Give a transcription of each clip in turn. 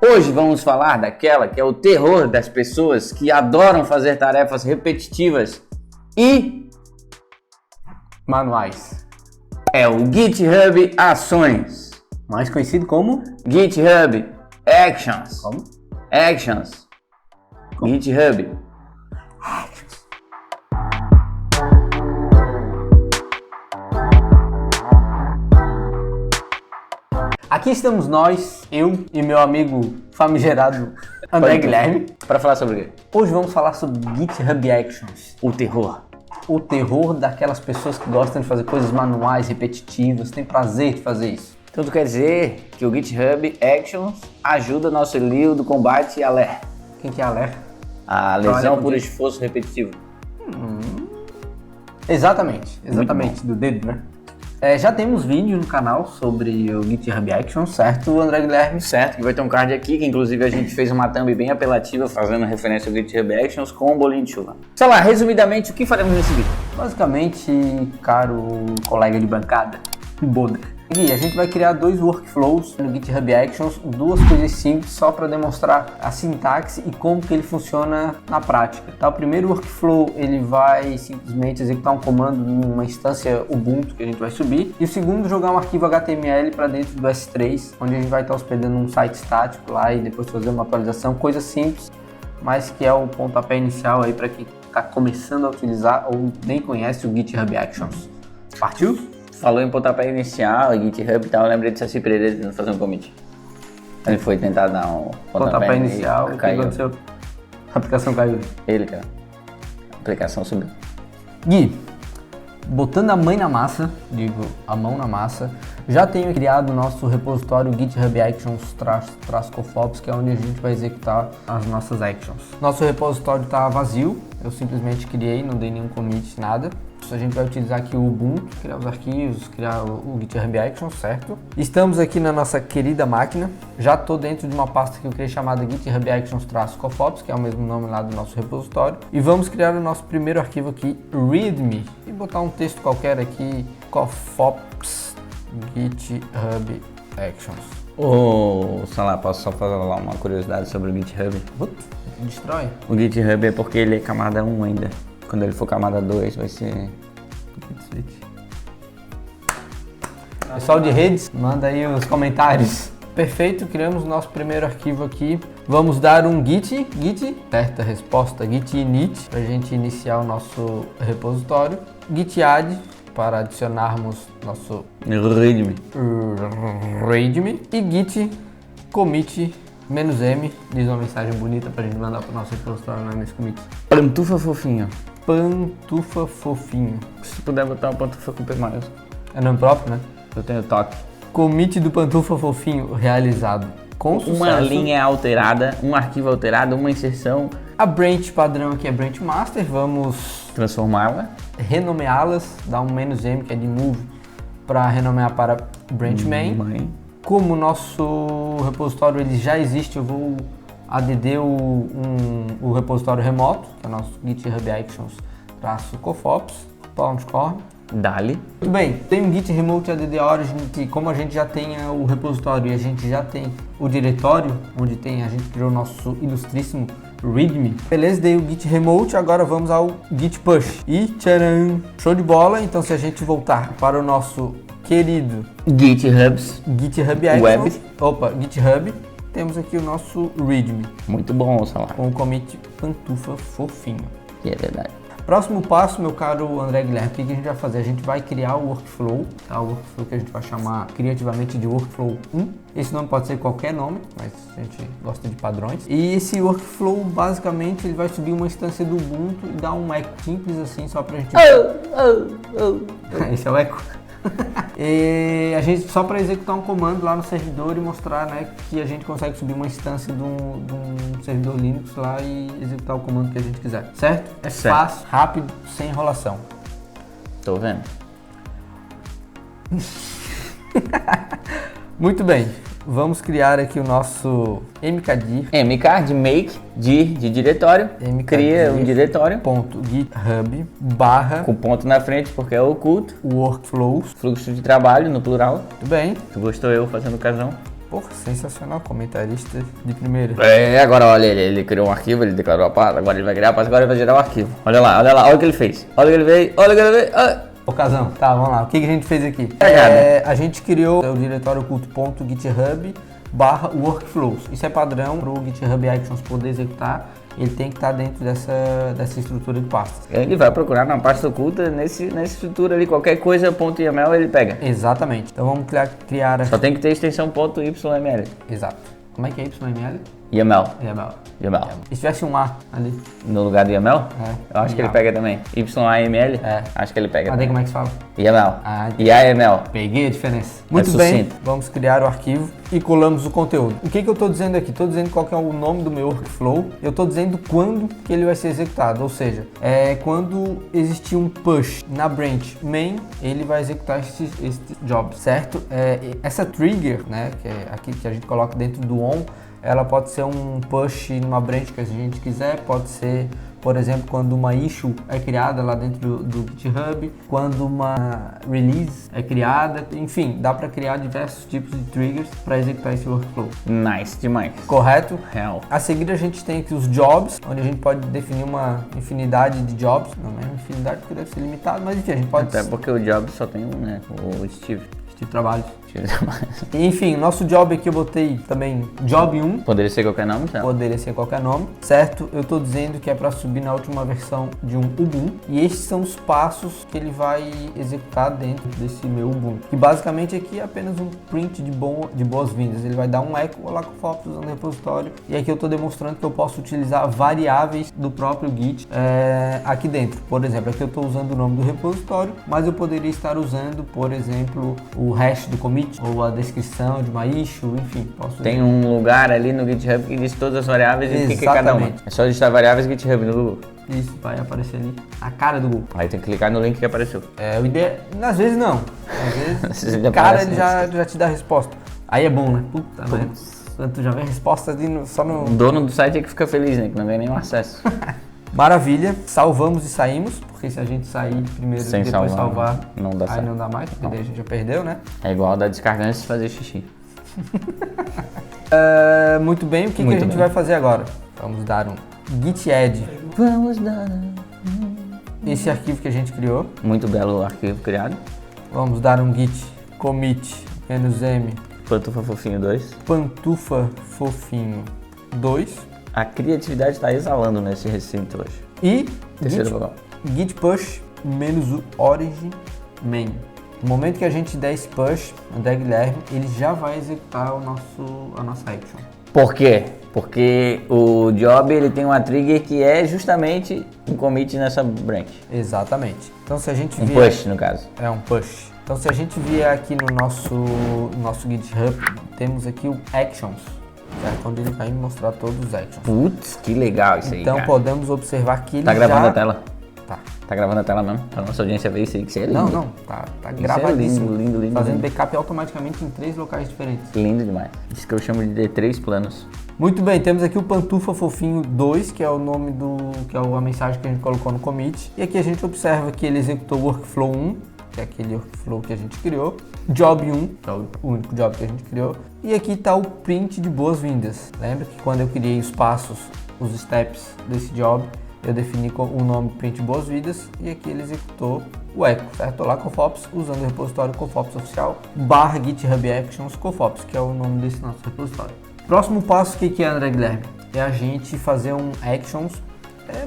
Hoje vamos falar daquela que é o terror das pessoas que adoram fazer tarefas repetitivas e manuais. É o GitHub Ações, Mais conhecido como GitHub Actions. Como? Actions. GitHub. Aqui estamos nós, eu e meu amigo famigerado André Guilherme. Para falar sobre o quê? Hoje vamos falar sobre GitHub Actions. O terror. O terror daquelas pessoas que gostam de fazer coisas manuais, repetitivas, tem prazer de fazer isso. Tudo quer dizer que o GitHub Actions ajuda nosso líder do combate à LER. Quem que é a LER? A lesão por esforço repetitivo. Exatamente, do dedo, né? Já temos vídeo no canal sobre o GitHub Actions, certo, André Guilherme? Certo, que vai ter um card aqui, que inclusive a gente fez uma thumb bem apelativa, fazendo referência ao GitHub Actions com um bolinho de chuva. Sei lá, resumidamente, o que faremos nesse vídeo? Basicamente, caro colega de bancada, Boda. E a gente vai criar dois workflows no GitHub Actions, duas coisas simples só para demonstrar a sintaxe e como que ele funciona na prática. Tá? O primeiro workflow ele vai simplesmente executar um comando numa instância Ubuntu que a gente vai subir, e o segundo jogar um arquivo HTML para dentro do S3, onde a gente vai estar hospedando um site estático lá e depois fazer uma atualização, coisa simples, mas que é o pontapé inicial aí para quem está começando a utilizar ou nem conhece o GitHub Actions. Partiu? Falou em pontapé inicial, GitHub e tal, eu lembrei de Saci Pereira tentando fazer um commit. Ele foi tentar dar um pontapé inicial, o que aconteceu? A aplicação caiu. Ele, cara. A aplicação subiu. Gui, botando a mão na massa, já tenho criado o nosso repositório GitHub Actions-CoFops, que é onde a gente vai executar as nossas actions. Nosso repositório está vazio, eu simplesmente criei, não dei nenhum commit, nada. A gente vai utilizar aqui o Ubuntu, criar os arquivos, criar o GitHub Actions, certo? Estamos aqui na nossa querida máquina, já estou dentro de uma pasta que eu criei chamada GitHub Actions-CoFops, que é o mesmo nome lá do nosso repositório, e vamos criar o nosso primeiro arquivo aqui, readme, e botar um texto qualquer aqui, CoFops GitHub Actions. Sei lá, posso só falar uma curiosidade sobre o GitHub? Destrói. O GitHub é porque ele é camada 1 ainda. Quando ele for camada 2 vai ser... Pessoal de redes, manda aí os comentários. Perfeito, criamos nosso primeiro arquivo aqui. Vamos dar um git, certa resposta, git init, para a gente iniciar o nosso repositório. Git add, para adicionarmos nosso readme. E git commit -m, diz uma mensagem bonita para a gente mandar para o nosso repositório lá nesse commit. Pantufa fofinho. Pantufa fofinho. Se puder botar uma pantufa com P maiúsculo. É nome próprio, né? Eu tenho toque. Commit do pantufa fofinho realizado com sucesso. Uma linha alterada, um arquivo alterado, uma inserção. A branch padrão aqui é branch master, vamos transformá-la, renomeá-las, dar um "-m", que é de move, para renomear para branch main. Como o nosso repositório ele já existe, eu vou add o repositório remoto, que é o nosso GitHub Actions-CoFops, /corn. Dali. Muito bem, tem um Git Remote add origin, que como a gente já tem o repositório e a gente já tem o diretório, onde a gente criou o nosso ilustríssimo readme. Beleza, dei o Git Remote, agora vamos ao Git Push. E tcharam! Show de bola, então se a gente voltar para o nosso querido GitHub Actions, GitHub, temos aqui o nosso readme. Muito bom, Salar. Com o commit pantufa fofinho. Que é verdade. Próximo passo, meu caro André Guilherme, o que a gente vai fazer? A gente vai criar o workflow, tá? O workflow que a gente vai chamar criativamente de workflow 1. Esse nome pode ser qualquer nome, mas a gente gosta de padrões. E esse workflow, basicamente, ele vai subir uma instância do Ubuntu e dar um eco simples assim, só pra gente... Esse é o eco. E a gente só para executar um comando lá no servidor e mostrar, né, que a gente consegue subir uma instância de um servidor Linux lá e executar o comando que a gente quiser, certo? É certo. Fácil, rápido, sem enrolação. Tô vendo. Muito bem. Vamos criar aqui o nosso mkdir. Mk de make, dir de diretório. Cria um diretório. .github / com ponto na frente porque é oculto. Workflows. Fluxo de trabalho no plural. Muito bem. Tu gostou eu fazendo casão? Porra, sensacional, comentarista de primeira. Agora olha ele criou um arquivo, ele declarou a pasta, agora ele vai criar a pasta, agora ele vai gerar o arquivo. Olha lá, olha o que ele fez. Olha o que ele fez, olha o que ele fez. Ocasão, tá, vamos lá. O que a gente fez aqui? A gente criou o diretório oculto.github/workflows. Isso é padrão para o GitHub Actions poder executar. Ele tem que estar dentro dessa estrutura de pastas. Ele vai procurar na pasta oculta, nessa estrutura ali, qualquer coisa .yml ele pega. Exatamente. Então vamos criar Só tem que ter extensão .yml. Exato. Como é que é YML? YAML. YAML. E se tivesse um A ali? No lugar do YAML? É. Eu acho que ele pega também. YAML? É. Acho que ele pega. Cadê como é que se fala? YAML. Ah, YAML. peguei a diferença. Muito bem, vamos criar o arquivo e colamos o conteúdo. O que eu estou dizendo aqui? Estou dizendo qual que é o nome do meu workflow. Eu estou dizendo quando que ele vai ser executado. Ou seja, quando existir um push na branch main, ele vai executar este job, certo? Essa trigger, né, que é aqui que a gente coloca dentro do on, ela pode ser um push numa branch que a gente quiser, pode ser, por exemplo, quando uma issue é criada lá dentro do GitHub, quando uma release é criada, enfim, dá para criar diversos tipos de triggers para executar esse workflow. Nice demais. Correto? Real. A seguir a gente tem aqui os jobs, onde a gente pode definir uma infinidade de jobs, não é uma infinidade porque deve ser limitado, mas enfim, a gente pode... Até porque o job só tem um, né? O Steve. Trabalhos. Enfim, nosso job aqui eu botei também job 1. Poderia ser qualquer nome, tá? Poderia ser qualquer nome, certo? Eu tô dizendo que é para subir na última versão de um Ubuntu. E estes são os passos que ele vai executar dentro desse meu Ubuntu. Que basicamente aqui é apenas um print de boas-vindas. Ele vai dar um echo lá com o Fops usando o repositório. E aqui eu tô demonstrando que eu posso utilizar variáveis do próprio Git aqui dentro. Por exemplo, aqui eu tô usando o nome do repositório, mas eu poderia estar usando, por exemplo, o hash do commit ou a descrição de uma issue, enfim. Tem um lugar ali no GitHub que diz todas as variáveis e o que é cada uma. É só digitar variáveis GitHub no Google. Isso, vai aparecer ali a cara do Google. Aí tem que clicar no link que apareceu. O ideia... Às vezes não. Às vezes o cara ele já te dá a resposta. Aí é bom, né? Puta merda. Quando tu já vê a resposta ali só no... O dono do site é que fica feliz, né? Que não ganha nenhum acesso. Maravilha, salvamos e saímos, porque se a gente sair primeiro sem e depois salvar, não dá certo. Aí não dá mais, porque daí a gente já perdeu, né? É igual dar descarga antes de fazer xixi. Muito bem, o que a gente vai fazer agora? Vamos dar um git add. Vamos dar esse arquivo que a gente criou. Muito belo o arquivo criado. Vamos dar um git commit -m Pantufa Fofinho 2. Pantufa Fofinho 2. A criatividade está exalando nesse recinto hoje. E terceiro vogal. Git push -o origin main. No momento que a gente der esse push, André Guilherme, ele já vai executar a nossa action. Por quê? Porque o job ele tem uma trigger que é justamente um commit nessa branch. Exatamente. Então se a gente vier... Um push, no caso. É um push. Então se a gente vier aqui no nosso GitHub, temos aqui o actions. Certo? Onde ele vai me mostrar todos os actions. Putz, que legal isso aí, então cara. podemos observar que ele tá gravando a tela? Tá gravando a tela mesmo? Pra nossa audiência ver isso aí, que isso é lindo. Não, tá gravadíssimo. Lindo. Fazendo backup automaticamente em 3 locais diferentes. Lindo demais. Isso que eu chamo de 3 planos. Muito bem, temos aqui o Pantufa Fofinho 2, que é o nome que é a mensagem que a gente colocou no commit. E aqui a gente observa que ele executou o workflow 1, que é aquele workflow que a gente criou. Job 1, que é o único job que a gente criou. E aqui está o print de boas-vindas. Lembra que quando eu criei os passos, os steps desse job, eu defini o nome print boas-vindas e aqui ele executou o echo, certo? Estou lá com o Fops usando o repositório Cofops oficial /GitHub Actions Cofops, que é o nome desse nosso repositório. Próximo passo, o que é, André Guilherme? É a gente fazer um actions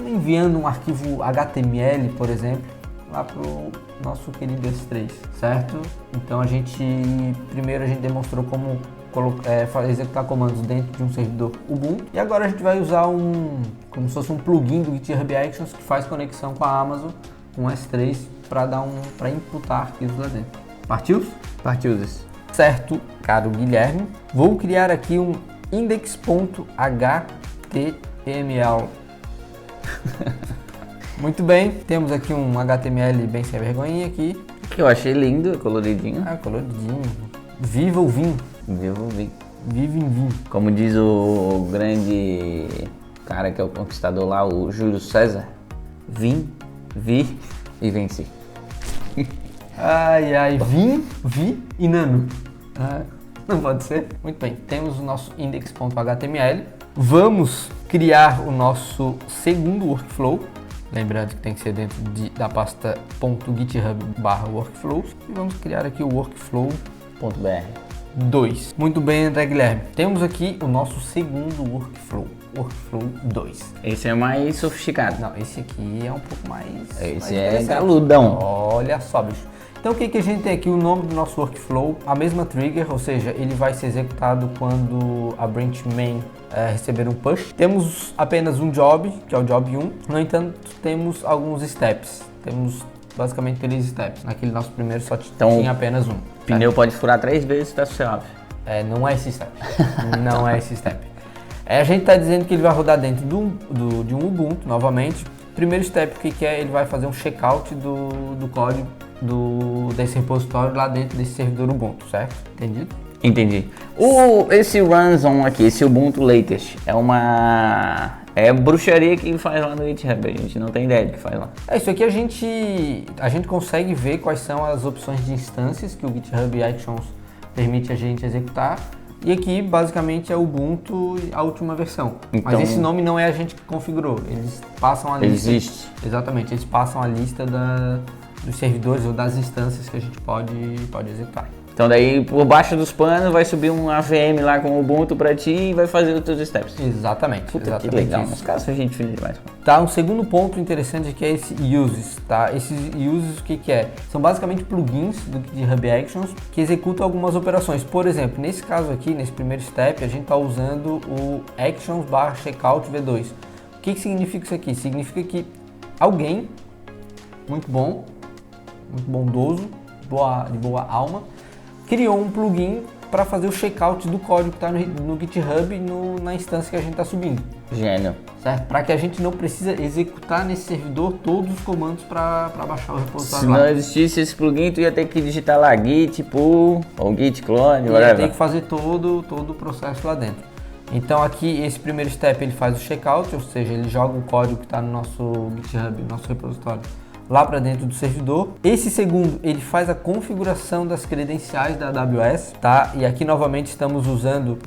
enviando um arquivo HTML, por exemplo, lá para o nosso querido S3, certo? Então primeiro a gente demonstrou como executar comandos dentro de um servidor Ubuntu e agora a gente vai usar como se fosse um plugin do GitHub Actions que faz conexão com a Amazon, com o S3 para imputar arquivos lá dentro. Partiu? Partiu. Certo, caro Guilherme. Vou criar aqui um index.html. Muito bem, temos aqui um HTML bem sem vergonhinha aqui. Que eu achei lindo, coloridinho. Coloridinho. Viva o vinho. Viva o vinho. Vive em vinho. Como diz o grande cara que é o conquistador lá, o Júlio César, vi e venci. Vi e nano. Não pode ser? Muito bem, temos o nosso index.html. Vamos criar o nosso segundo workflow. Lembrando que tem que ser dentro da pasta .github/workflows. E vamos criar aqui o workflow.br 2. Muito bem, André Guilherme. Temos aqui o nosso segundo workflow. Workflow 2. Esse é mais sofisticado. Não, esse aqui é um pouco mais... Esse é galudão. Olha só, bicho. Então o que a gente tem aqui? O nome do nosso workflow, a mesma trigger, ou seja, ele vai ser executado quando a branch main receber um push. Temos apenas um job, que é o job 1. No entanto, temos alguns steps. Temos basicamente 3 steps. Naquele nosso primeiro só tinha apenas um. O pneu pode furar 3 vezes, tá suave. Não é esse step. Não é esse step. A gente está dizendo que ele vai rodar dentro de um Ubuntu, novamente. Primeiro step, o que é? Ele vai fazer um checkout do código desse repositório lá dentro desse servidor Ubuntu, certo? Entendido? Entendi. Esse runs-on aqui, esse Ubuntu Latest, é bruxaria que faz lá no GitHub, a gente não tem ideia do que faz lá. Isso aqui a gente consegue ver quais são as opções de instâncias que o GitHub Actions permite a gente executar. E aqui, basicamente, é o Ubuntu, a última versão. Então, mas esse nome não é a gente que configurou. Eles passam a lista... Existe. Exatamente, eles passam a lista dos servidores ou das instâncias que a gente pode executar. Então daí, por baixo dos panos, vai subir um AVM lá com o Ubuntu pra ti e vai fazer os teus steps. Exatamente. Puta, exatamente que legal. isso. Os caras são gente fina demais. Tá, um segundo ponto interessante aqui é esse uses, tá? Esses uses, o que é? São basicamente plugins do GitHub Actions que executam algumas operações. Por exemplo, nesse caso aqui, nesse primeiro step, a gente tá usando o actions/checkout v2. O que significa isso aqui? Significa que alguém muito bom, muito bondoso, de boa alma, criou um plugin para fazer o checkout do código que está no GitHub e na instância que a gente está subindo. Gênio. Certo? Para que a gente não precisa executar nesse servidor todos os comandos para baixar o repositório. Se não existisse esse plugin, tu ia ter que digitar lá git pull ou git clone, ia ter que fazer todo o processo lá dentro. Então aqui, esse primeiro step, ele faz o checkout, ou seja, ele joga o código que está no nosso GitHub, nosso repositório, lá para dentro do servidor. Esse segundo, ele faz a configuração das credenciais da AWS, tá? E aqui novamente estamos usando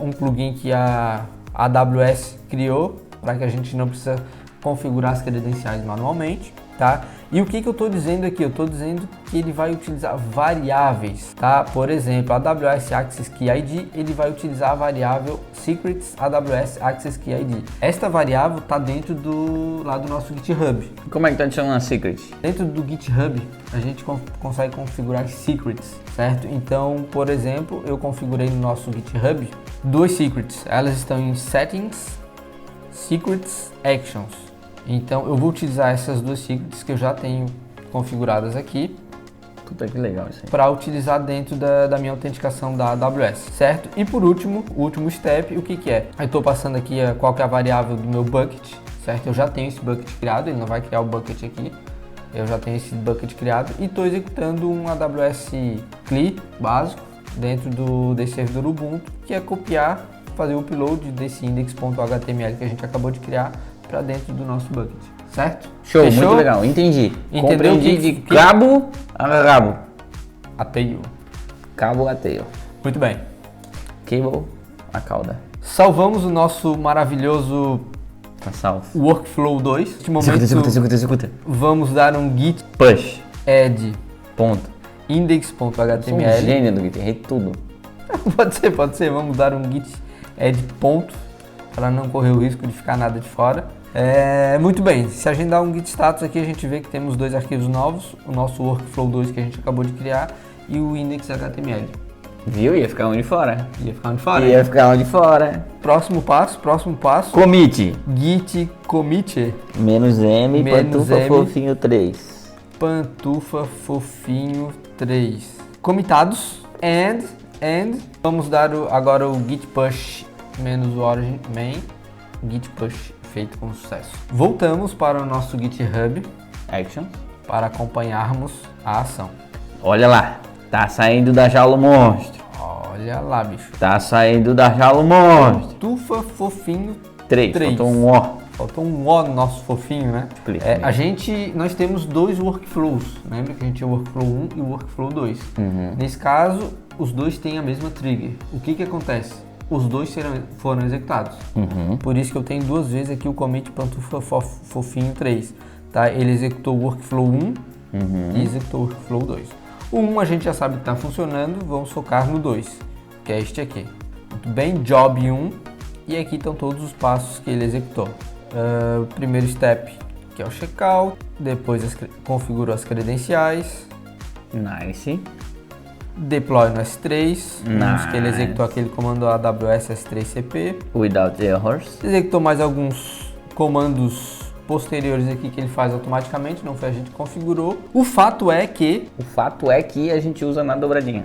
um plugin que a AWS criou para que a gente não precisa configurar as credenciais manualmente, tá? E o que eu estou dizendo aqui? Eu estou dizendo que ele vai utilizar variáveis, tá? Por exemplo, a AWS Access Key ID, ele vai utilizar a variável secrets AWS Access Key ID. Esta variável está dentro do nosso GitHub. Como é que tu adiciona secret? Dentro do GitHub, a gente consegue configurar secrets, certo? Então, por exemplo, eu configurei no nosso GitHub 2 secrets. Elas estão em Settings, Secrets, Actions. Então eu vou utilizar essas 2 secrets que eu já tenho configuradas aqui. Puta que legal isso aí. Para utilizar dentro da minha autenticação da AWS, certo? E por último, o último step, o que é? Eu estou passando aqui qual que é a variável do meu bucket, certo? Eu já tenho esse bucket criado, ele não vai criar o bucket aqui. Eu já tenho esse bucket criado e estou executando um AWS CLI básico dentro desse servidor Ubuntu, que é copiar, fazer o upload desse index.html que a gente acabou de criar para dentro do nosso bucket, certo? Show, Fechou? muito legal, entendi. Entendeu? Compreendi de cabo a rabo. A tail. Cabo a tail. Muito bem. Cable a cauda. Salvamos o nosso maravilhoso Tá salvo. Workflow 2. Neste momento, Executa. vamos dar um git Push. add Ponto. index.html. Sou um gênio do Git, errei tudo. Pode ser. Vamos dar um git add ponto para não correr o risco de ficar nada de fora. Muito bem, se a gente dá um git status aqui, a gente vê que temos 2 arquivos novos, o nosso workflow 2 que a gente acabou de criar e o index.html. Viu? Ia ficar um de fora. Ia ficar onde fora? Ia ficar um de fora. Próximo passo. Commit. Git commit. -m, pantufa M. fofinho 3. Pantufa fofinho 3. Comitados. And. Vamos dar agora o git push -o origin main. Git push feito com sucesso. Voltamos para o nosso GitHub Action. para acompanharmos a ação. Olha lá. Tá saindo da jaula o monstro. Olha lá, bicho. Tá saindo da jaula o monstro. Pantufa fofinho 3. 3. Faltou um O. Faltou um O no nosso fofinho, né? Explica. Nós temos 2 workflows. Lembra que a gente tinha o workflow 1 e o workflow 2. Nesse caso, os dois têm a mesma trigger. O que acontece? Os dois foram executados. Por isso que eu tenho duas vezes aqui o commit pantufa fofinho 3. Tá? Ele executou o workflow 1 e executou o workflow 2. O 1 a gente já sabe que está funcionando, vamos focar no 2, que é este aqui. Muito bem, job 1, e aqui estão todos os passos que ele executou. Primeiro step, que é o checkout, depois configurou as credenciais. Nice. Deploy no S3, Nice. Que ele executou aquele comando AWS S3CP. Without errors. Executou mais alguns comandos posteriores aqui que ele faz automaticamente, não foi a gente que configurou. O fato é que a gente usa na dobradinha.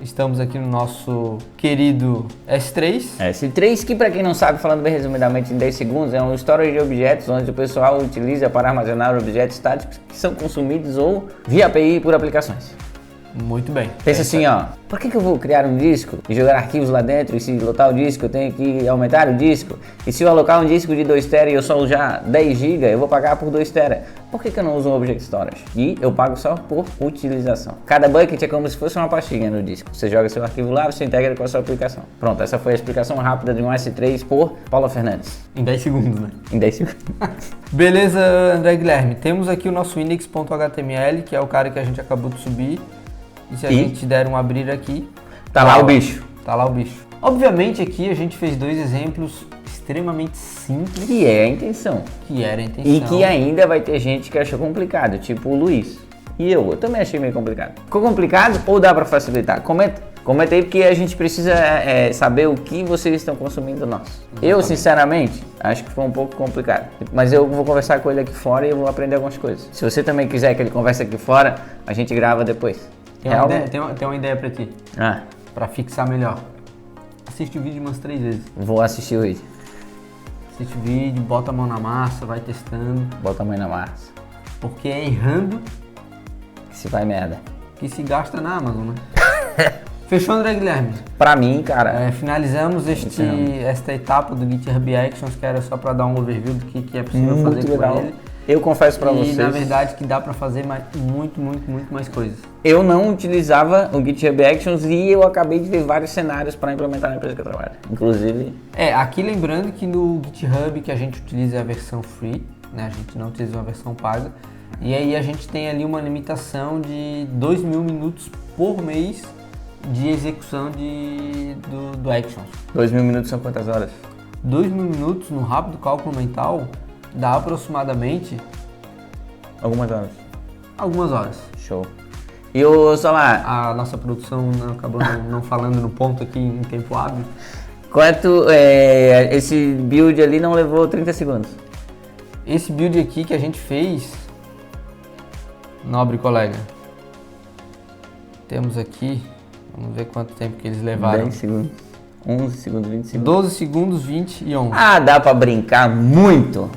Estamos aqui no nosso querido S3. S3, que para quem não sabe, falando bem resumidamente em 10 segundos, é um storage de objetos onde o pessoal utiliza para armazenar objetos estáticos que são consumidos ou via API por aplicações. Muito bem. Pensa assim, ó, por que eu vou criar um disco e jogar arquivos lá dentro, e se lotar o disco eu tenho que aumentar o disco, e se eu alocar um disco de 2 TB e eu só usar 10 GB, eu vou pagar por 2 TB. Por que eu não uso um Object Storage? E eu pago só por utilização. Cada bucket é como se fosse uma pastinha no disco. Você joga seu arquivo lá, você integra com a sua aplicação. Pronto, essa foi a explicação rápida de um S3 por Paulo Fernandes. Em 10 segundos, né? Em 10 segundos. Beleza, André Guilherme. Temos aqui o nosso index.html, que é o cara que a gente acabou de subir. E se a gente der um abrir aqui... Tá lá o bicho. Tá lá o bicho. Obviamente aqui a gente fez dois exemplos extremamente simples. Que é a intenção. Que era a intenção. E que ainda vai ter gente que achou complicado, tipo o Luiz. E eu também achei meio complicado. Ficou complicado ou dá pra facilitar? Comenta aí, porque a gente precisa saber o que vocês estão consumindo nós. Exatamente. Eu, sinceramente, acho que foi um pouco complicado. Mas eu vou conversar com ele aqui fora e eu vou aprender algumas coisas. Se você também quiser que ele converse aqui fora, a gente grava depois. Tem uma ideia pra ti. Pra fixar melhor. Assiste o vídeo umas 3 vezes. Vou assistir o vídeo. Assiste o vídeo, bota a mão na massa, vai testando. Bota a mão na massa. Porque é errando que se vai merda. Que se gasta na Amazon, né? Fechou, André Guilherme? Pra mim, cara. Finalizamos esta etapa do GitHub Actions, que era só pra dar um overview do que é possível fazer legal com ele. Eu confesso pra vocês. E na verdade que dá pra fazer muito mais coisas. Eu não utilizava o GitHub Actions e eu acabei de ver vários cenários para implementar na empresa que eu trabalho. Inclusive... aqui lembrando que no GitHub que a gente utiliza a versão free, né? A gente não utiliza uma versão paga. E aí a gente tem ali uma limitação de 2.000 minutos por mês de execução do Actions. 2.000 minutos são quantas horas? 2.000 minutos no rápido cálculo mental dá aproximadamente... Algumas horas. Show. E o Solar? A nossa produção acabou não falando no ponto aqui em tempo hábil. Quanto esse build ali não levou 30 segundos? Esse build aqui que a gente fez, nobre colega, temos aqui, vamos ver quanto tempo que eles levaram. 10 segundos, 11 segundos, 20 segundos. 12 segundos, 20 e 11. Ah, dá pra brincar muito.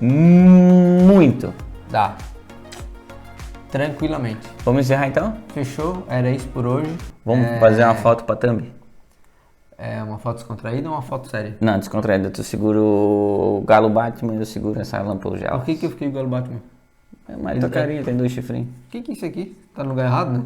Muito. Dá. Tranquilamente. Vamos encerrar então? Fechou? Era isso por hoje. Vamos fazer uma foto pra thumb? Uma foto descontraída ou uma foto séria? Não, descontraída. Tu segura o Galo Batman e eu seguro essa lâmpada gel. Por que eu fiquei o Galo Batman? Mas tua carinha tem 2 chifrinhos. O que é isso aqui? Tá no lugar errado, né?